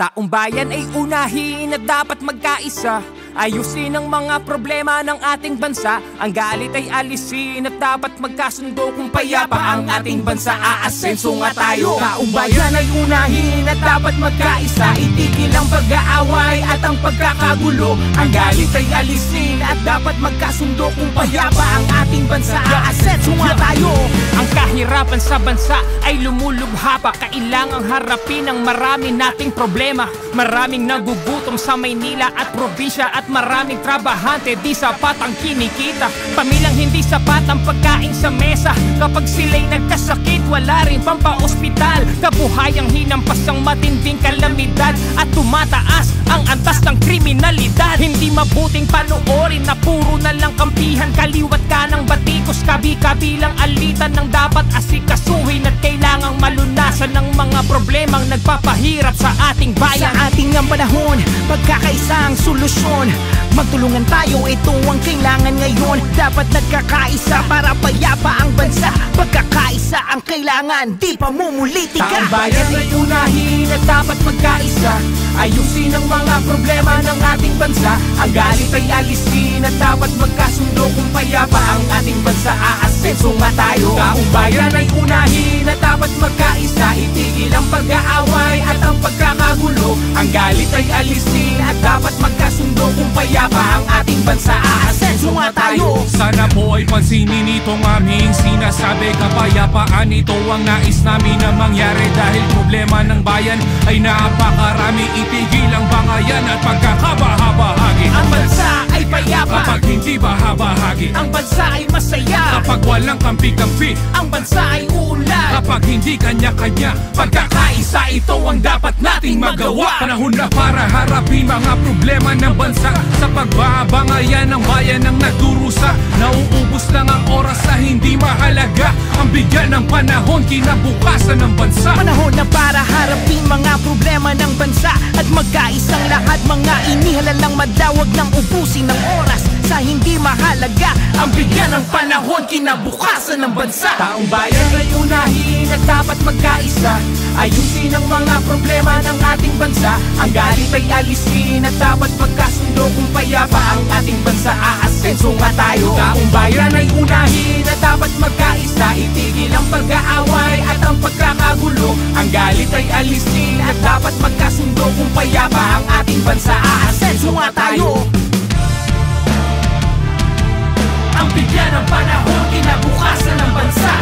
Taong bayan ay unahin at dapat magkaisa. Ayusin ang mga problema ng ating bansa. Ang galit ay alisin at dapat magkasundo. Kung payapa ang ating bansa, aasenso nga tayo. Taong bayan ay unahin at dapat magkaisa. Itigil ang pag-aaway at ang pagkakagulo. Ang galit ay alisin at dapat magkasundo. Kung payapa ang ating bansa, aasenso nga tayo. Ang kahirapan sa bansa ay lumulubha pa. Kailangang harapin ang marami nating problema. Maraming nagugutom sa Maynila at probinsya at maraming trabahante di sapat ang kinikita. Pamilyang hindi sapat ang pagkain sa mesa. Kapag sila'y nagkasakit, wala rin pampaospital. Kabuhayang hinampas ang matinding kalamidad at tumataas ang antas ng kriminalidad. Hindi mabuting panoorin na puro na lang kampihan. Kaliwat ka ng batikos, kabi-kabilang alitan ng dapat asikasuhin. At kailangang malunasan ng mga problemang nagpapahirap sa ating bayan. Sa ating ang panahon, pagkakaisa ang solusyon. Magtulungan tayo, ito ang kailangan ngayon. Dapat nagkakaisa para payapa ang bansa. Pagkakaisa ang kailangan, di pa mumulitika. Taong bayan ay unahin at dapat magkaisa. Ayusin ang mga problema ng ating bansa. Ang galit ay alisin at dapat magkasundo. Kung payapa ang ating bansa, aasenso nga tayo. Taong bayan ay unahin at dapat magkaisa. Itigil ang pag-aaway at ang pagkakagulo. Ang galit ay alisin at dapat magkasundo. Kung payapa ang ating bansa, aasenso nga tayo. Sana po ay pansinin itong aming sinasabi. Kapayapaan, ito ang nais namin na mangyari. Dahil problema ng bayan ay napakarami. Itigil ang bangayan at pagkakabahagi. Ang bansa ay payapa kapag hindi bahabahagi. Ang bansa ay masaya kapag walang kampi-kampi. Ang bansa ay uunlad kapag hindi kanya-kanya. Pagkakaisa, ito ang dapat nating magawa. Panahon na para harapin mga problema ng bansa. Sa pagbabangayan ng bayan ang nagdurusa. Nauubos lang ang oras sa hindi mahalaga. Ang bigyan ng panahon, kinabukasan ng bansa. Panahon na para harapin mga problema ng bansa. At magkaisang lahat, mga inihalalang madawag ng ubusin ng oras sa hindi mahalaga. Ang bigyan ng panahon, kinabukasan ng bansa. Taong bayan ay unahin at dapat magkaisa. Ayusin ang mga problema ng ating bansa. Ang galit ay alisin at dapat magkasundo. Kung payapa ang ating bansa, aasenso nga tayo. Taong bayan ay unahin at dapat magkaisa. Itigil ang pag-aaway at ang pagkakagulo. Ang galit ay alisin at dapat magkasundo. Kung payapa ang ating bansa, aasenso nga tayo. Ang bigyan ng panahon, kinabukasan ng bansa.